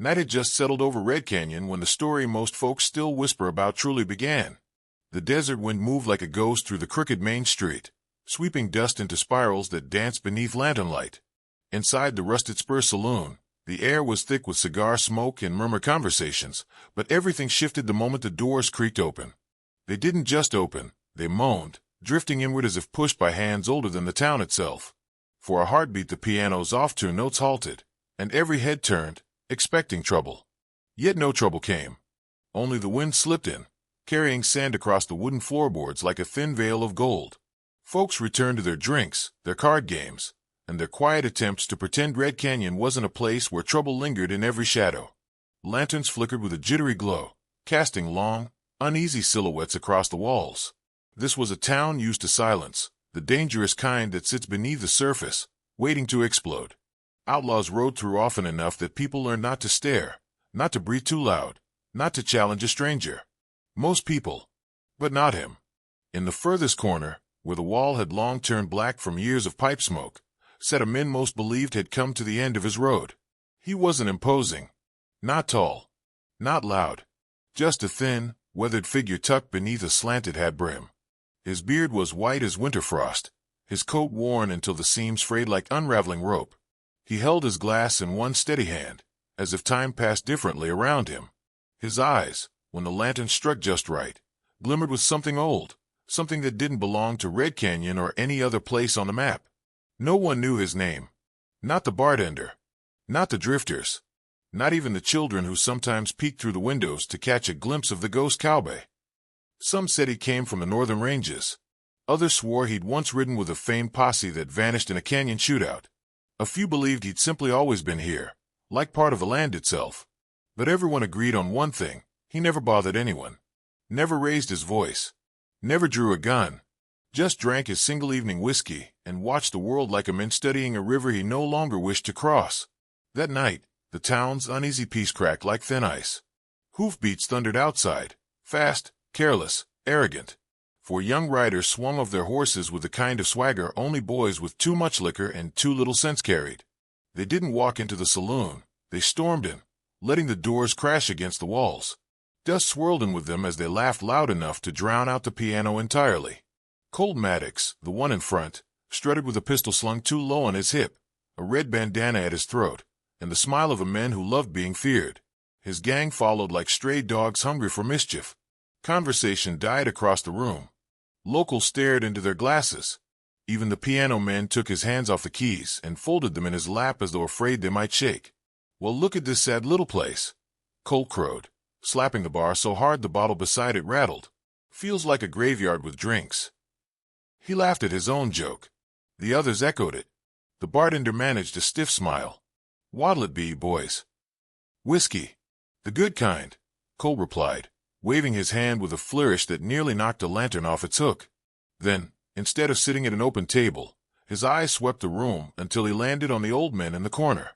Night had just settled over Red Canyon when the story most folks still whisper about truly began. The desert wind moved like a ghost through the crooked main street, sweeping dust into spirals that danced beneath lantern light. Inside the rusted spur saloon, the air was thick with cigar smoke and murmured conversations, but everything shifted the moment the doors creaked open. They didn't just open, they moaned, drifting inward as if pushed by hands older than the town itself. For a heartbeat the piano's off-tune notes halted, and every head turned, expecting trouble. Yet no trouble came. Only the wind slipped in, carrying sand across the wooden floorboards like a thin veil of gold. Folks returned to their drinks, their card games, and their quiet attempts to pretend Red Canyon wasn't a place where trouble lingered in every shadow. Lanterns flickered with a jittery glow, casting long, uneasy silhouettes across the walls. This was a town used to silence, the dangerous kind that sits beneath the surface, waiting to explode. Outlaws rode through often enough that people learned not to stare, not to breathe too loud, not to challenge a stranger. Most people, but not him. In the furthest corner, where the wall had long turned black from years of pipe smoke, sat a man most believed had come to the end of his road. He wasn't imposing, not tall, not loud, just a thin, weathered figure tucked beneath a slanted hat brim. His beard was white as winter frost, his coat worn until the seams frayed like unraveling rope. He held his glass in one steady hand, as if time passed differently around him. His eyes, when the lantern struck just right, glimmered with something old, something that didn't belong to Red Canyon or any other place on the map. No one knew his name. Not the bartender. Not the drifters. Not even the children who sometimes peeked through the windows to catch a glimpse of the ghost cowboy. Some said he came from the northern ranges. Others swore he'd once ridden with a famed posse that vanished in a canyon shootout. A few believed he'd simply always been here, like part of the land itself. But everyone agreed on one thing: he never bothered anyone. Never raised his voice. Never drew a gun. Just drank his single evening whiskey and watched the world like a man studying a river he no longer wished to cross. That night, the town's uneasy peace cracked like thin ice. Hoofbeats thundered outside, fast, careless, arrogant. For young riders swung off their horses with the kind of swagger only boys with too much liquor and too little sense carried. They didn't walk into the saloon, they stormed in, letting the doors crash against the walls. Dust swirled in with them as they laughed loud enough to drown out the piano entirely. Colt Maddox, the one in front, strutted with a pistol slung too low on his hip, a red bandana at his throat, and the smile of a man who loved being feared. His gang followed like stray dogs hungry for mischief. Conversation died across the room. Locals stared into their glasses. Even the piano man took his hands off the keys and folded them in his lap as though afraid they might shake. "Well, look at this sad little place," Colt crowed, slapping the bar so hard the bottle beside it rattled. "Feels like a graveyard with drinks." He laughed at his own joke. The others echoed it. The bartender managed a stiff smile. "What'll it be, boys?" "Whiskey. The good kind," Colt replied, waving his hand with a flourish that nearly knocked a lantern off its hook. Then, instead of sitting at an open table, his eyes swept the room until he landed on the old man in the corner.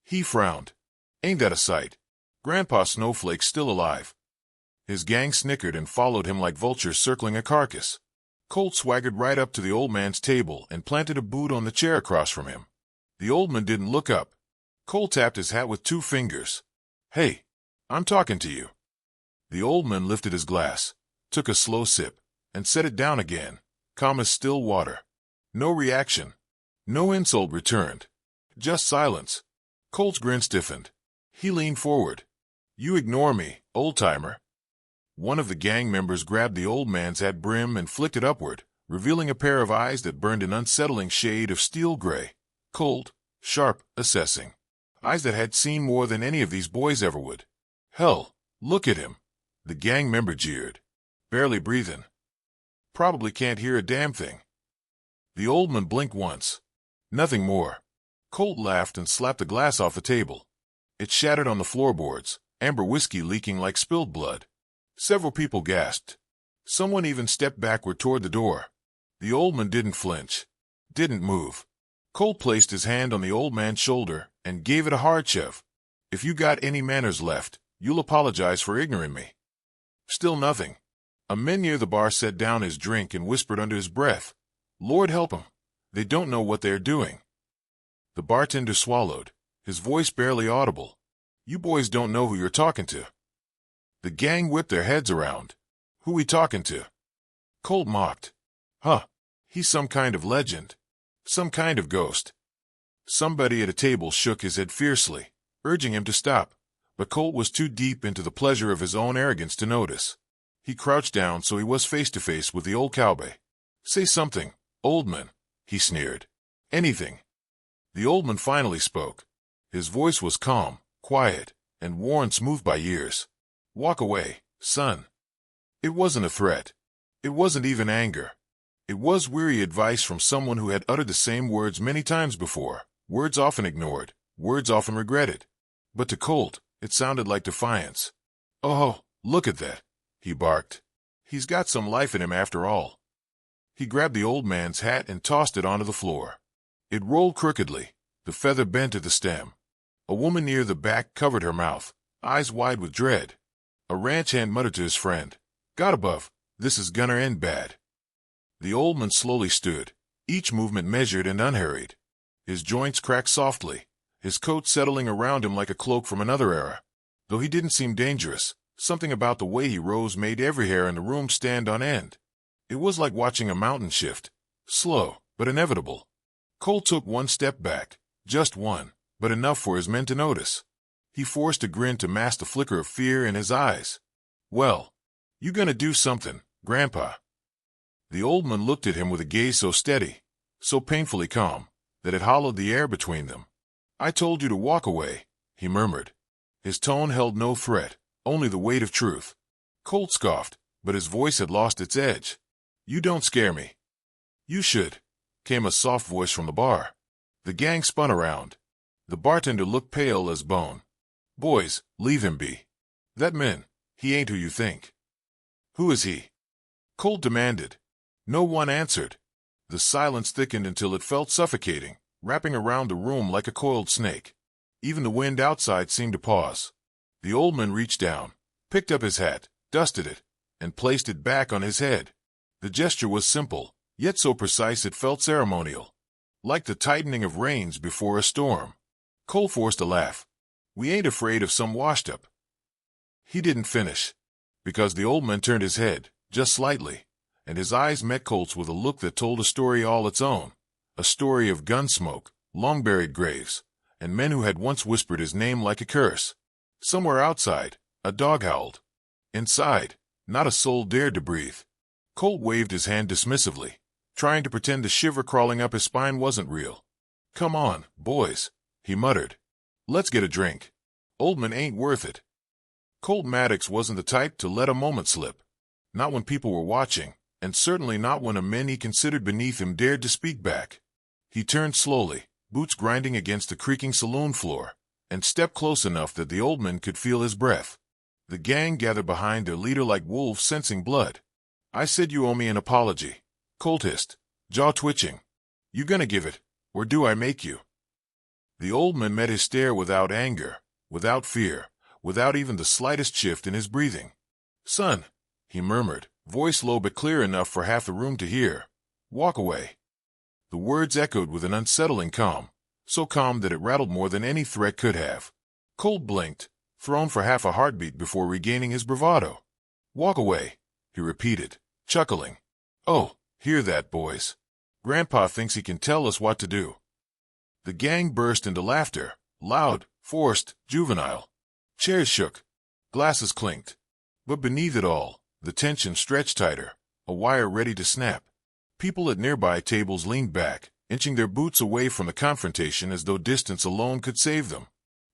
He frowned. "Ain't that a sight? Grandpa Snowflake's still alive." His gang snickered and followed him like vultures circling a carcass. Colt swaggered right up to the old man's table and planted a boot on the chair across from him. The old man didn't look up. Colt tapped his hat with 2 fingers. "Hey, I'm talking to you." The old man lifted his glass, took a slow sip, and set it down again, calm as still water. No reaction. No insult returned. Just silence. Colt's grin stiffened. He leaned forward. "You ignore me, old-timer." One of the gang members grabbed the old man's hat brim and flicked it upward, revealing a pair of eyes that burned an unsettling shade of steel gray. Cold, sharp, assessing. Eyes that had seen more than any of these boys ever would. "Hell, look at him," the gang member jeered. "Barely breathing. Probably can't hear a damn thing." The old man blinked once. Nothing more. Colt laughed and slapped the glass off the table. It shattered on the floorboards, amber whiskey leaking like spilled blood. Several people gasped. Someone even stepped backward toward the door. The old man didn't flinch. Didn't move. Colt placed his hand on the old man's shoulder and gave it a hard shove. "If you got any manners left, you'll apologize for ignoring me." Still nothing. A man near the bar set down his drink and whispered under his breath, "Lord help 'em. They don't know what they're doing." The bartender swallowed, his voice barely audible. You boys don't know who you're talking to. The gang whipped their heads around. Who we talking to? Colt mocked. Huh. He's some kind of legend. Some kind of ghost. Somebody at a table shook his head fiercely, urging him to stop, but Colt was too deep into the pleasure of his own arrogance to notice. He crouched down so he was face to face with the old cowboy. Say something, old man, he sneered. Anything. The old man finally spoke. His voice was calm, quiet, and worn smooth by years. Walk away, son. It wasn't a threat. It wasn't even anger. It was weary advice from someone who had uttered the same words many times before, words often ignored, words often regretted. But to Colt, it sounded like defiance. Oh, look at that, he barked. He's got some life in him after all. He grabbed the old man's hat and tossed it onto the floor. It rolled crookedly, the feather bent at the stem. A woman near the back covered her mouth, eyes wide with dread. A ranch hand muttered to his friend, "God above, this is gonna end bad." The old man slowly stood, each movement measured and unhurried. His joints cracked softly, his coat settling around him like a cloak from another era. Though he didn't seem dangerous, something about the way he rose made every hair in the room stand on end. It was like watching a mountain shift, slow, but inevitable. Colt took one step back, just one, but enough for his men to notice. He forced a grin to mask the flicker of fear in his eyes. Well, you gonna do something, Grandpa? The old man looked at him with a gaze so steady, so painfully calm, that it hollowed the air between them. I told you to walk away, he murmured. His tone held no threat, only the weight of truth. Colt scoffed, but his voice had lost its edge. You don't scare me. You should, came a soft voice from the bar. The gang spun around. The bartender looked pale as bone. Boys, leave him be. That man, he ain't who you think. Who is he? Colt demanded. No one answered. The silence thickened until it felt suffocating, wrapping around the room like a coiled snake. Even the wind outside seemed to pause. The old man reached down, picked up his hat, dusted it, and placed it back on his head. The gesture was simple, yet so precise it felt ceremonial. Like the tightening of reins before a storm. Colt forced a laugh. We ain't afraid of some washed-up. He didn't finish, because the old man turned his head, just slightly, and his eyes met Colt's with a look that told a story all its own, a story of gun smoke, long-buried graves, and men who had once whispered his name like a curse. Somewhere outside, a dog howled. Inside, not a soul dared to breathe. Colt waved his hand dismissively, trying to pretend the shiver crawling up his spine wasn't real. Come on, boys, he muttered. Let's get a drink. Old man ain't worth it. Colt Maddox wasn't the type to let a moment slip. Not when people were watching, and certainly not when a man he considered beneath him dared to speak back. He turned slowly, boots grinding against the creaking saloon floor, and stepped close enough that the old man could feel his breath. The gang gathered behind their leader like wolves sensing blood. I said you owe me an apology, Colt hissed, jaw twitching. You gonna give it, or do I make you? The old man met his stare without anger, without fear, without even the slightest shift in his breathing. Son, he murmured, voice low but clear enough for half the room to hear. Walk away. The words echoed with an unsettling calm, so calm that it rattled more than any threat could have. Colt blinked, thrown for half a heartbeat before regaining his bravado. Walk away, he repeated, chuckling. Oh, hear that, boys. Grandpa thinks he can tell us what to do. The gang burst into laughter, loud, forced, juvenile. Chairs shook. Glasses clinked. But beneath it all, the tension stretched tighter, a wire ready to snap. People at nearby tables leaned back, inching their boots away from the confrontation as though distance alone could save them.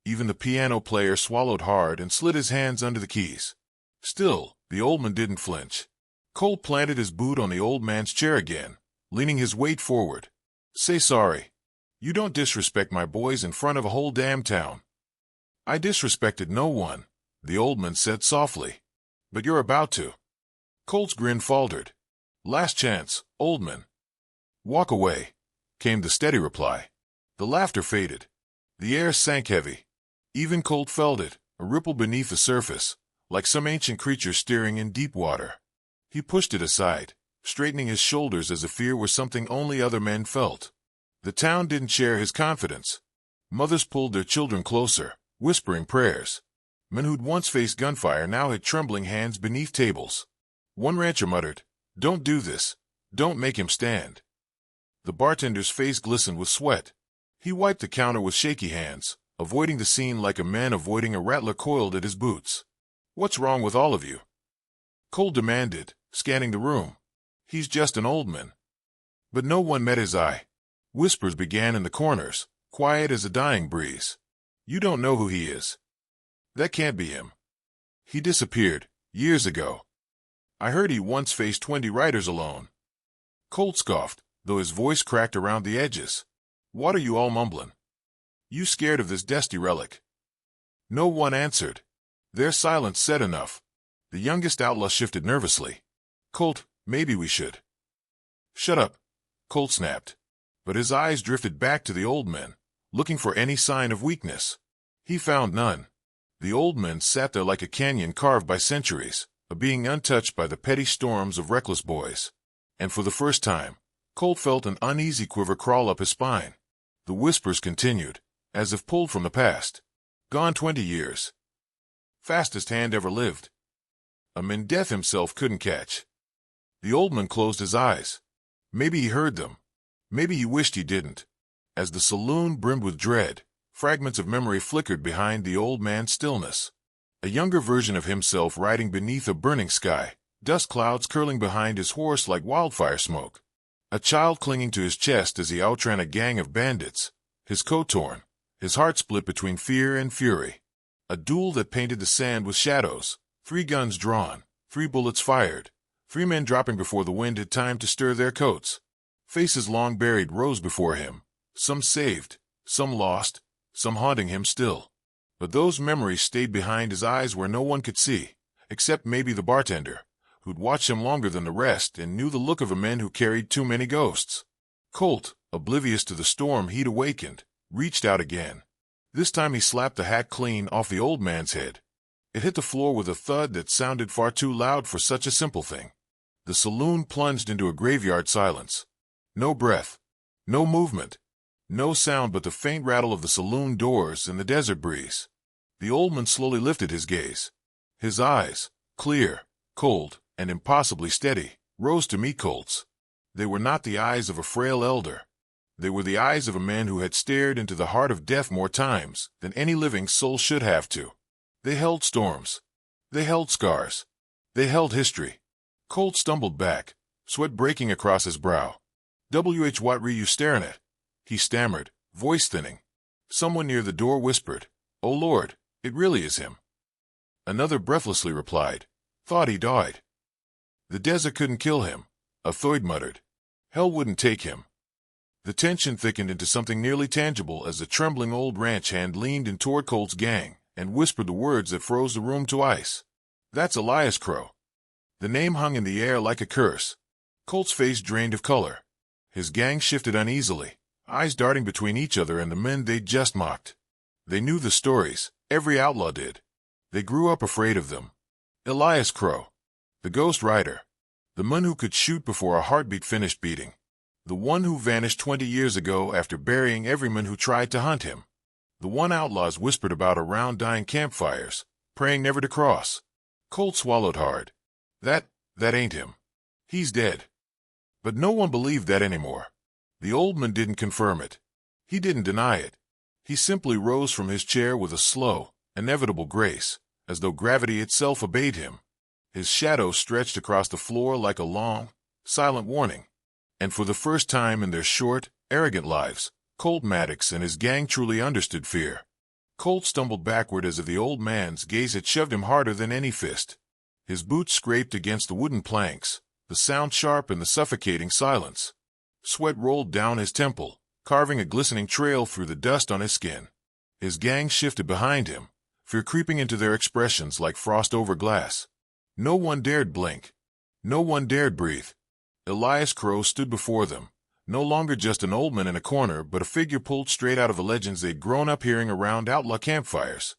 Even the piano player swallowed hard and slid his hands under the keys. Still, the old man didn't flinch. Colt planted his boot on the old man's chair again, leaning his weight forward. Say sorry. You don't disrespect my boys in front of a whole damn town. I disrespected no one, the old man said softly. But you're about to. Colt's grin faltered. Last chance, old man. Walk away, came the steady reply. The laughter faded. The air sank heavy. Even Colt felt it, a ripple beneath the surface, like some ancient creature steering in deep water. He pushed it aside, straightening his shoulders as if fear were something only other men felt. The town didn't share his confidence. Mothers pulled their children closer, whispering prayers. Men who'd once faced gunfire now had trembling hands beneath tables. One rancher muttered, "Don't do this. Don't make him stand." The bartender's face glistened with sweat. He wiped the counter with shaky hands, avoiding the scene like a man avoiding a rattler coiled at his boots. "What's wrong with all of you?" Cole demanded, scanning the room. "He's just an old man." But no one met his eye. Whispers began in the corners, quiet as a dying breeze. "You don't know who he is. That can't be him. He disappeared, years ago. I heard he once faced 20 riders alone." Cole scoffed, though his voice cracked around the edges. "What are you all mumbling? You scared of this dusty relic?" No one answered. Their silence said enough. The youngest outlaw shifted nervously. "Colt, maybe we should." "Shut up," Colt snapped. But his eyes drifted back to the old men, looking for any sign of weakness. He found none. The old men sat there like a canyon carved by centuries, a being untouched by the petty storms of reckless boys. And for the first time, Colt felt an uneasy quiver crawl up his spine. The whispers continued, as if pulled from the past. "Gone 20 years. Fastest hand ever lived. A man death himself couldn't catch." The old man closed his eyes. Maybe he heard them. Maybe he wished he didn't. As the saloon brimmed with dread, fragments of memory flickered behind the old man's stillness. A younger version of himself riding beneath a burning sky, dust clouds curling behind his horse like wildfire smoke. A child clinging to his chest as he outran a gang of bandits, his coat torn, his heart split between fear and fury. A duel that painted the sand with shadows, 3 guns drawn, 3 bullets fired, 3 men dropping before the wind had time to stir their coats. Faces long buried rose before him, some saved, some lost, some haunting him still. But those memories stayed behind his eyes where no one could see, except maybe the bartender, who'd watched him longer than the rest and knew the look of a man who carried too many ghosts. Colt, oblivious to the storm he'd awakened, reached out again. This time he slapped the hat clean off the old man's head. It hit the floor with a thud that sounded far too loud for such a simple thing. The saloon plunged into a graveyard silence. No breath, no movement, no sound but the faint rattle of the saloon doors and the desert breeze. The old man slowly lifted his gaze. His eyes, clear, cold, and impossibly steady, rose to meet Colt's. They were not the eyes of a frail elder. They were the eyes of a man who had stared into the heart of death more times than any living soul should have to. They held storms. They held scars. They held history. Colt stumbled back, sweat breaking across his brow. "What were you staring at?" he stammered, voice thinning. Someone near the door whispered, "Oh Lord, it really is him." Another breathlessly replied, "Thought he died." "The desert couldn't kill him," a third muttered. "Hell wouldn't take him." The tension thickened into something nearly tangible as the trembling old ranch hand leaned in toward Colt's gang and whispered the words that froze the room to ice. "That's Elias Crow." The name hung in the air like a curse. Colt's face drained of color. His gang shifted uneasily, eyes darting between each other and the men they'd just mocked. They knew the stories, every outlaw did. They grew up afraid of them. Elias Crow, the ghost rider, the man who could shoot before a heartbeat finished beating, the one who vanished 20 years ago after burying every man who tried to hunt him, the one outlaws whispered about around dying campfires, praying never to cross. Colt swallowed hard. That ain't him. He's dead." But no one believed that anymore. The old man didn't confirm it. He didn't deny it. He simply rose from his chair with a slow, inevitable grace, as though gravity itself obeyed him. His shadow stretched across the floor like a long, silent warning. And for the first time in their short, arrogant lives, Colt Maddox and his gang truly understood fear. Colt stumbled backward as if the old man's gaze had shoved him harder than any fist. His boots scraped against the wooden planks, the sound sharp in the suffocating silence. Sweat rolled down his temple, carving a glistening trail through the dust on his skin. His gang shifted behind him, fear creeping into their expressions like frost over glass. No one dared blink. No one dared breathe. Elias Crow stood before them, no longer just an old man in a corner but a figure pulled straight out of the legends they'd grown up hearing around outlaw campfires.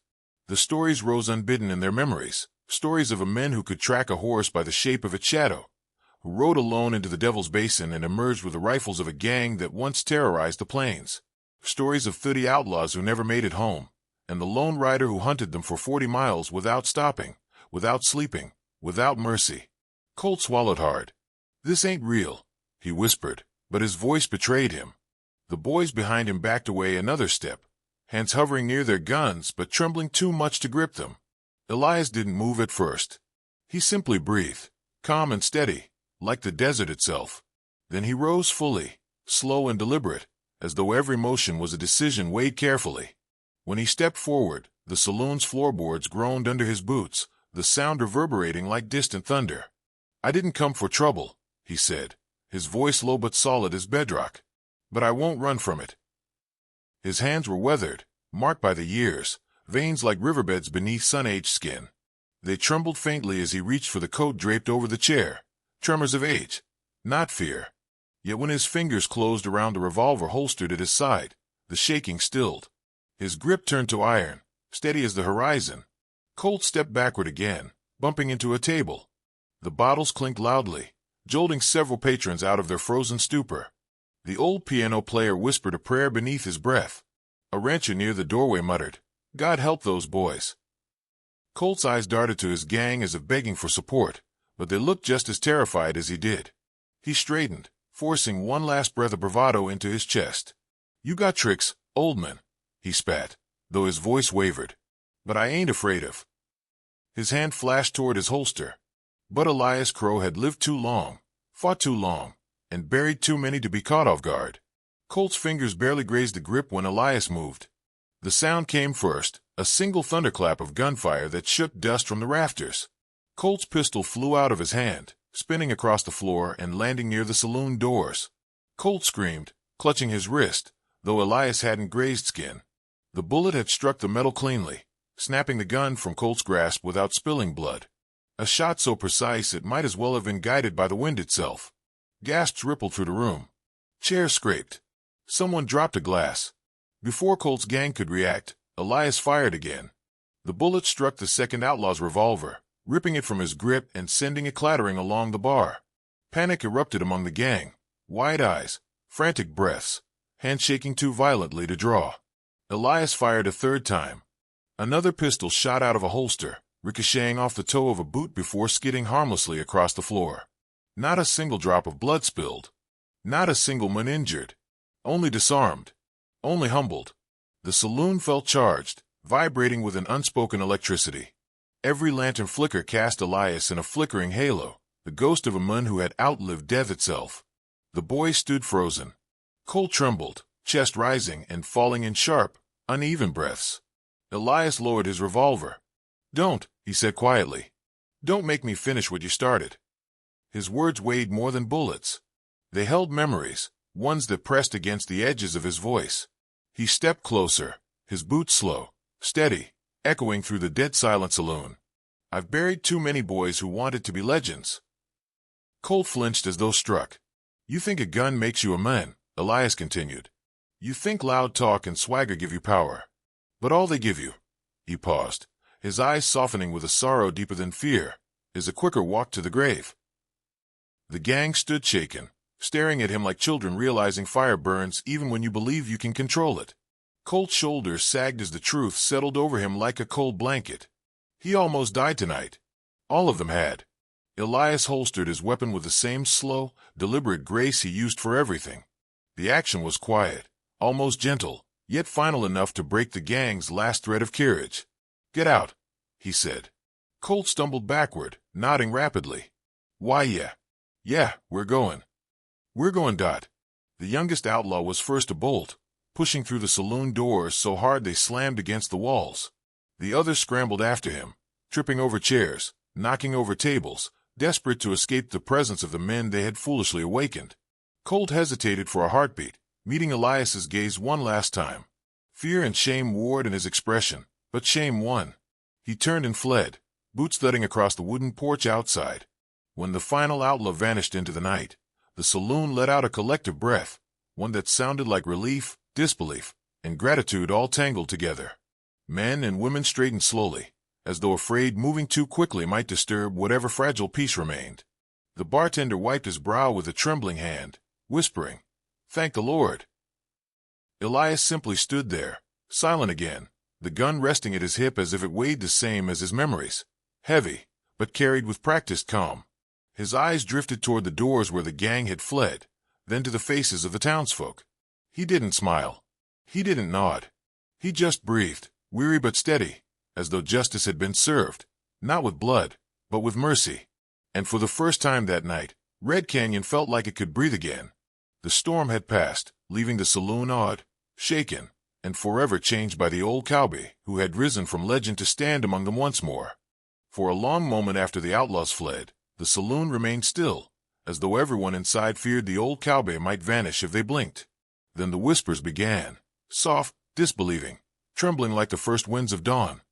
The stories rose unbidden in their memories, stories of a man who could track a horse by the shape of its shadow, who rode alone into the Devil's Basin and emerged with the rifles of a gang that once terrorized the plains. Stories of 30 outlaws who never made it home, and the lone rider who hunted them for 40 miles without stopping, without sleeping, without mercy. Colt swallowed hard. "This ain't real," he whispered, but his voice betrayed him. The boys behind him backed away another step, hands hovering near their guns but trembling too much to grip them. Elias didn't move at first. He simply breathed, calm and steady, like the desert itself. Then he rose fully, slow and deliberate, as though every motion was a decision weighed carefully. When he stepped forward, the saloon's floorboards groaned under his boots, the sound reverberating like distant thunder. "I didn't come for trouble," he said, his voice low but solid as bedrock. "But I won't run from it." His hands were weathered, marked by the years, veins like riverbeds beneath sun-aged skin. They trembled faintly as he reached for the coat draped over the chair, tremors of age, not fear. Yet when his fingers closed around the revolver holstered at his side, the shaking stilled. His grip turned to iron, steady as the horizon. Colt stepped backward again, bumping into a table. The bottles clinked loudly, jolting several patrons out of their frozen stupor. The old piano player whispered a prayer beneath his breath. A rancher near the doorway muttered, "God help those boys." Colt's eyes darted to his gang as if begging for support, but they looked just as terrified as he did. He straightened, forcing one last breath of bravado into his chest. "You got tricks, old man," he spat, though his voice wavered. "But I ain't afraid of." His hand flashed toward his holster. But Elias Crow had lived too long, fought too long, and buried too many to be caught off guard. Colt's fingers barely grazed the grip when Elias moved. The sound came first, a single thunderclap of gunfire that shook dust from the rafters. Colt's pistol flew out of his hand, spinning across the floor and landing near the saloon doors. Colt screamed, clutching his wrist, though Elias hadn't grazed skin. The bullet had struck the metal cleanly, snapping the gun from Colt's grasp without spilling blood. A shot so precise it might as well have been guided by the wind itself. Gasps rippled through the room. Chairs scraped. Someone dropped a glass. Before Colt's gang could react, Elias fired again. The bullet struck the second outlaw's revolver, ripping it from his grip and sending it clattering along the bar. Panic erupted among the gang. Wide eyes, frantic breaths, hands shaking too violently to draw. Elias fired a third time. Another pistol shot out of a holster, ricocheting off the toe of a boot before skidding harmlessly across the floor. Not a single drop of blood spilled. Not a single man injured. Only disarmed. Only humbled. The saloon felt charged, vibrating with an unspoken electricity. Every lantern flicker cast Elias in a flickering halo, the ghost of a man who had outlived death itself. The boy stood frozen. Colt trembled, chest rising and falling in sharp, uneven breaths. Elias lowered his revolver. "Don't," he said quietly. "Don't make me finish what you started." His words weighed more than bullets. They held memories, ones that pressed against the edges of his voice. He stepped closer, his boots slow, steady, echoing through the dead-silent saloon. "I've buried too many boys who wanted to be legends." Colt flinched as though struck. "You think a gun makes you a man," Elias continued. "You think loud talk and swagger give you power. But all they give you—" He paused, his eyes softening with a sorrow deeper than fear, "is a quicker walk to the grave." The gang stood shaken, staring at him like children realizing fire burns even when you believe you can control it. Colt's shoulders sagged as the truth settled over him like a cold blanket. He almost died tonight. All of them had. Elias holstered his weapon with the same slow, deliberate grace he used for everything. The action was quiet, almost gentle, yet final enough to break the gang's last thread of courage. "Get out," he said. Colt stumbled backward, nodding rapidly. "Why, yeah. Yeah, we're going. We're going, Dot." The youngest outlaw was first to bolt, pushing through the saloon doors so hard they slammed against the walls. The others scrambled after him, tripping over chairs, knocking over tables, desperate to escape the presence of the men they had foolishly awakened. Colt hesitated for a heartbeat, meeting Elias's gaze one last time. Fear and shame warred in his expression, but shame won. He turned and fled, boots thudding across the wooden porch outside. When the final outlaw vanished into the night, the saloon let out a collective breath, one that sounded like relief, disbelief, and gratitude all tangled together. Men and women straightened slowly, as though afraid moving too quickly might disturb whatever fragile peace remained. The bartender wiped his brow with a trembling hand, whispering, "Thank the Lord." Elias simply stood there, silent again, the gun resting at his hip as if it weighed the same as his memories. Heavy, but carried with practiced calm. His eyes drifted toward the doors where the gang had fled, then to the faces of the townsfolk. He didn't smile. He didn't nod. He just breathed, weary but steady, as though justice had been served, not with blood, but with mercy. And for the first time that night, Red Canyon felt like it could breathe again. The storm had passed, leaving the saloon awed, shaken, and forever changed by the old cowboy who had risen from legend to stand among them once more. For a long moment after the outlaws fled, the saloon remained still, as though everyone inside feared the old cowboy might vanish if they blinked. Then the whispers began, soft, disbelieving, trembling like the first winds of dawn.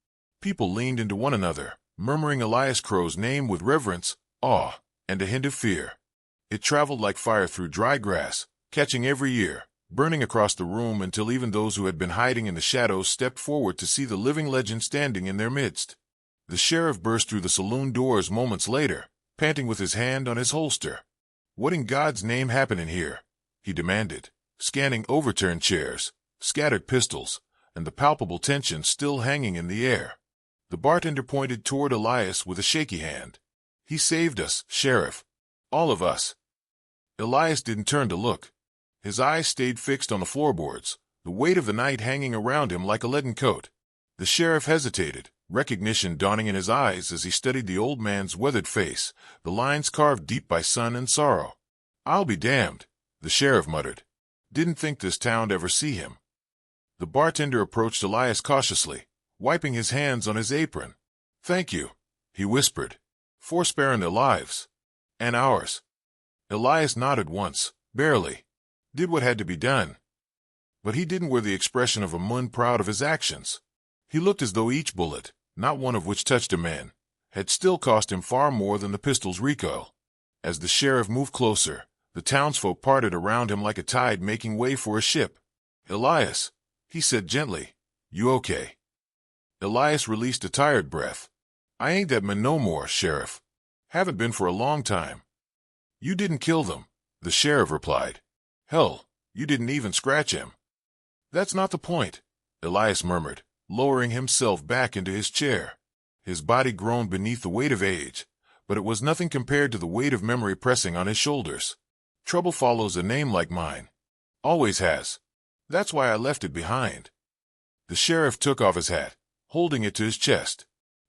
People leaned into one another, murmuring Elias Crow's name with reverence, awe, and a hint of fear. It traveled like fire through dry grass, catching every ear, burning across the room until even those who had been hiding in the shadows stepped forward to see the living legend standing in their midst. The sheriff burst through the saloon doors moments later, panting with his hand on his holster. "What in God's name happened in here?" he demanded, scanning overturned chairs, scattered pistols, and the palpable tension still hanging in the air. The bartender pointed toward Elias with a shaky hand. "He saved us, Sheriff. All of us." Elias didn't turn to look. His eyes stayed fixed on the floorboards, the weight of the night hanging around him like a leaden coat. The sheriff hesitated, recognition dawning in his eyes as he studied the old man's weathered face, the lines carved deep by sun and sorrow. "I'll be damned," the sheriff muttered. "Didn't think this town'd ever see him." The bartender approached Elias cautiously, wiping his hands on his apron. "Thank you," he whispered, "for sparing their lives. And ours." Elias nodded once, barely, did what had to be done. But he didn't wear the expression of a man proud of his actions. He looked as though each bullet, not one of which touched a man, had still cost him far more than the pistol's recoil. As the sheriff moved closer, the townsfolk parted around him like a tide making way for a ship. "Elias," he said gently, "you okay?" Elias released a tired breath. "I ain't that man no more, Sheriff. Haven't been for a long time." "You didn't kill them," the sheriff replied. "Hell, you didn't even scratch him." "That's not the point," Elias murmured, lowering himself back into his chair. His body groaned beneath the weight of age, but it was nothing compared to the weight of memory pressing on his shoulders. "Trouble follows a name like mine. Always has. That's why I left it behind." The sheriff took off his hat, holding it to his chest.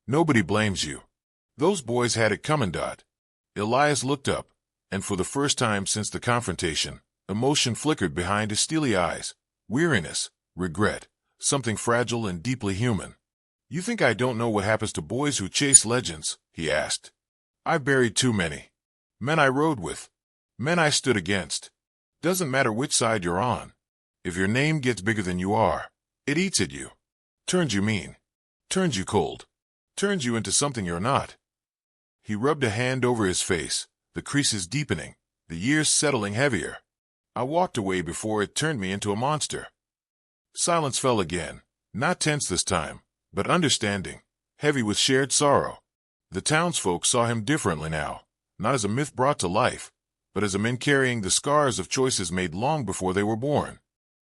"Nobody blames you. Those boys had it coming, Dot." Elias looked up, and for the first time since the confrontation, emotion flickered behind his steely eyes. Weariness, regret, something fragile and deeply human. "You think I don't know what happens to boys who chase legends?" he asked. "I've buried too many. Men I rode with. Men I stood against. Doesn't matter which side you're on. If your name gets bigger than you are, it eats at you. Turns you mean. Turns you cold. Turns you into something you're not." He rubbed a hand over his face, the creases deepening, the years settling heavier. "I walked away before it turned me into a monster." Silence fell again, not tense this time, but understanding, heavy with shared sorrow. The townsfolk saw him differently now, not as a myth brought to life, but as a man carrying the scars of choices made long before they were born.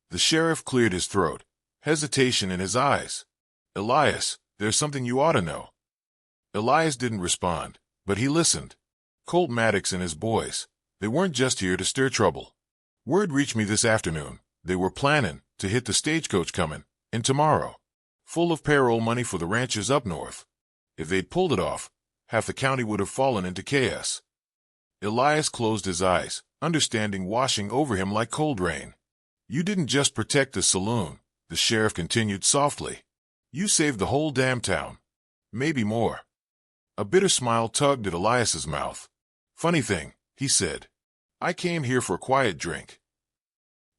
The sheriff cleared his throat, hesitation in his eyes. "Elias, there's something you ought to know." Elias didn't respond, but he listened. Colt Maddox and his boys, they weren't just here to stir trouble. "Word reached me this afternoon. They were planning to hit the stagecoach coming in tomorrow, full of payroll money for the ranchers up north. If they'd pulled it off, half the county would have fallen into chaos." Elias closed his eyes, understanding washing over him like cold rain. "You didn't just protect the saloon," the sheriff continued softly. "You saved the whole damn town. Maybe more." A bitter smile tugged at Elias's mouth. "Funny thing," he said. "I came here for a quiet drink."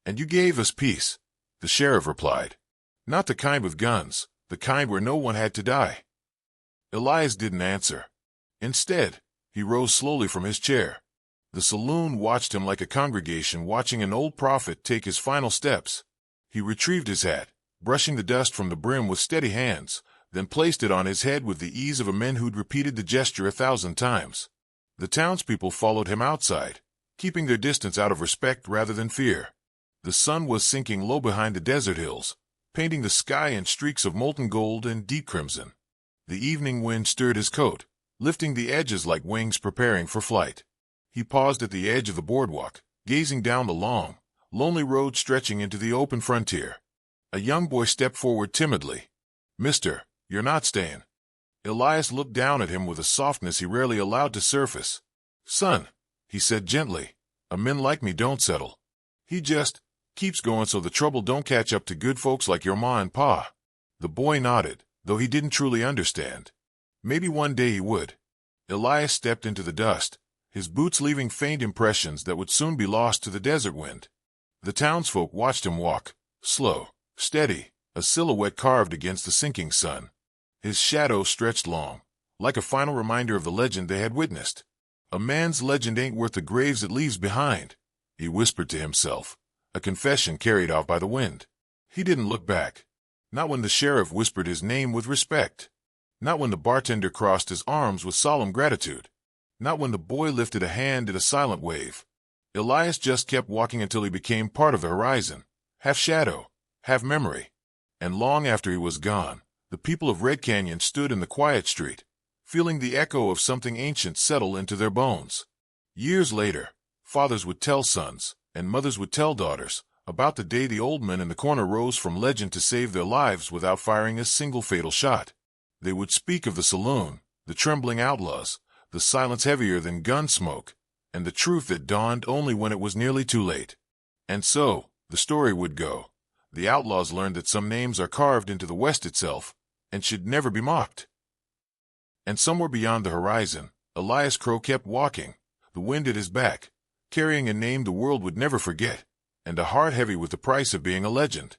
"And you gave us peace," the sheriff replied. "Not the kind with guns, the kind where no one had to die." Elias didn't answer. Instead, he rose slowly from his chair. The saloon watched him like a congregation watching an old prophet take his final steps. He retrieved his hat, brushing the dust from the brim with steady hands, then placed it on his head with the ease of a man who'd repeated the gesture 1,000 times. The townspeople followed him outside, keeping their distance out of respect rather than fear. The sun was sinking low behind the desert hills, painting the sky in streaks of molten gold and deep crimson. The evening wind stirred his coat, lifting the edges like wings preparing for flight. He paused at the edge of the boardwalk, gazing down the long, lonely road stretching into the open frontier. A young boy stepped forward timidly. "Mister, you're not staying." Elias looked down at him with a softness he rarely allowed to surface. "Son," he said gently, "a men like me don't settle. He just keeps going so the trouble don't catch up to good folks like your ma and pa." The boy nodded, though he didn't truly understand. Maybe one day he would. Elias stepped into the dust, his boots leaving faint impressions that would soon be lost to the desert wind. The townsfolk watched him walk, slow, steady, a silhouette carved against the sinking sun. His shadow stretched long, like a final reminder of the legend they had witnessed. "A man's legend ain't worth the graves it leaves behind," he whispered to himself, a confession carried off by the wind. He didn't look back. Not when the sheriff whispered his name with respect. Not when the bartender crossed his arms with solemn gratitude. Not when the boy lifted a hand in a silent wave. Elias just kept walking until he became part of the horizon, half shadow, half memory. And long after he was gone, the people of Red Canyon stood in the quiet street, feeling the echo of something ancient settle into their bones. Years later, fathers would tell sons, and mothers would tell daughters, about the day the old men in the corner rose from legend to save their lives without firing a single fatal shot. They would speak of the saloon, the trembling outlaws, the silence heavier than gun smoke, and the truth that dawned only when it was nearly too late. And so, the story would go. The outlaws learned that some names are carved into the West itself, and should never be mocked. And somewhere beyond the horizon, Elias Crow kept walking, the wind at his back, carrying a name the world would never forget, and a heart heavy with the price of being a legend.